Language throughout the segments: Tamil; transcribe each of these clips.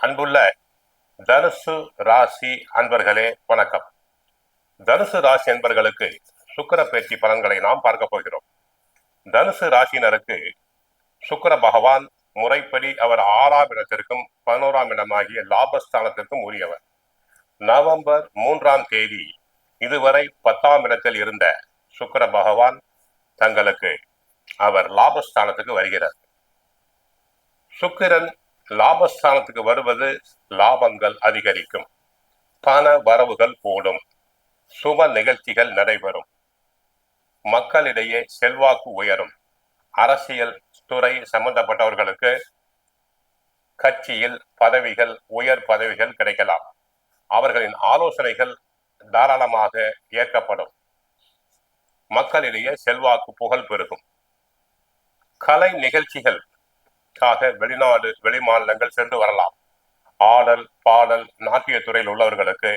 அன்புள்ள தனுசு ராசி அன்பர்களே வணக்கம். தனுசு ராசி அன்பர்களுக்கு சுக்கிர பயிற்சி பலன்களை நாம் பார்க்க போகிறோம். தனுசு ராசினருக்கு சுக்கிர பகவான் முறைப்படி அவர் 6ஆம் இடத்திற்கும் 11ஆம் இடமாகிய லாபஸ்தானத்திற்கும் உரியவர். நவம்பர் 3ஆம் தேதி இதுவரை 10ஆம் இடத்தில் இருந்த சுக்கிர பகவான் தங்களுக்கு அவர் லாபஸ்தானத்துக்கு வருகிறார். சுக்கிரன் லாபஸ்தானத்துக்கு வருவது லாபங்கள் அதிகரிக்கும், பண வரவுகள் கூடும், சுப நிகழ்ச்சிகள் நடைபெறும், மக்களிடையே செல்வாக்கு உயரும். அரசியல் துறை சம்பந்தப்பட்டவர்களுக்கு கட்சியில் பதவிகள், உயர் பதவிகள் கிடைக்கலாம். அவர்களின் ஆலோசனைகள் தாராளமாக ஏற்கப்படும். மக்களிடையே செல்வாக்கு புகழ் பெருகும். கலை நிகழ்ச்சிகள் வெளிநாடு வெளிமாநிலங்கள் சென்று வரலாம். ஆடல் பாடல் நாட்டிய துறையில் உள்ளவர்களுக்கு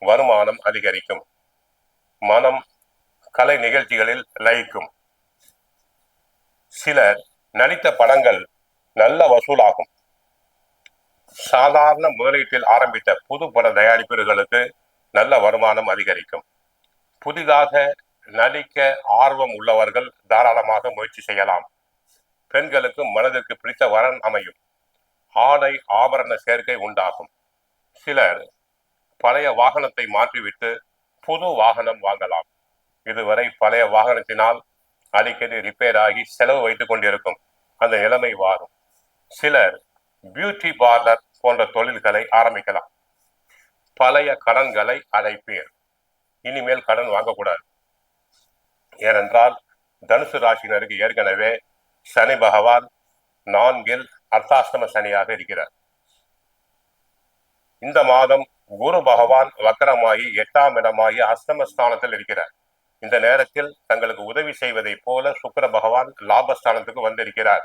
வருமானம் அதிகரிக்கும். மனம் கலை நிகழ்ச்சிகளில் லயிக்கும். சிலர் நடித்த படங்கள் நல்ல வசூலாகும். சாதாரண முதலீட்டில் ஆரம்பித்த புது பட தயாரிப்பவர்களுக்கு நல்ல வருமானம் அதிகரிக்கும். புதிதாக நடிக்க ஆர்வம் உள்ளவர்கள் தாராளமாக முயற்சி செய்யலாம். பெண்களுக்கு மனதிற்கு பிடித்த வரன் அமையும். ஆடை ஆபரண சேர்க்கை உண்டாகும். சிலர் பழைய வாகனத்தை மாற்றிவிட்டு புது வாகனம் வாங்கலாம். இதுவரை பழைய வாகனத்தினால் அடிக்கடி ரிப்பேர் ஆகி செலவு வைத்துக் கொண்டிருக்கும். அந்த நிலைமை மாறும். சிலர் பியூட்டி பார்லர் போன்ற தொழில்களை ஆரம்பிக்கலாம். பழைய கடன்களை அடைப்பீர். இனிமேல் கடன் வாங்கக்கூடாது. ஏனென்றால் தனுசு ராசினருக்கு ஏற்கனவே சனி பகவான் 4ல் அர்த்தாஷ்டம சனியாக இருக்கிறார். இந்த மாதம் குரு பகவான் வக்கரமாகி 8ஆம் இடமாகி அஷ்டமஸ்தானத்தில் இருக்கிறார். இந்த நேரத்தில் தங்களுக்கு உதவி செய்வதை போல சுக்கிர பகவான் லாபஸ்தானத்துக்கு வந்திருக்கிறார்.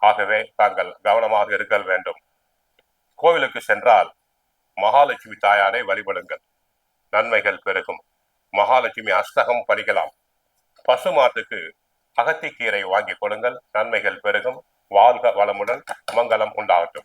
ஆகவே தாங்கள் கவனமாக இருக்க வேண்டும். கோவிலுக்கு சென்றால் மகாலட்சுமி தாயாரை வழிபடுங்கள், நன்மைகள் பெருகும். மகாலட்சுமி அஷ்டகம் படிக்கலாம். பசுமாட்டுக்கு அகத்திக்கீரை வாங்கி கொடுங்கள், நன்மைகள் பெருகும். வாழ்க வளமுடன், மங்களம் உண்டாகட்டும்.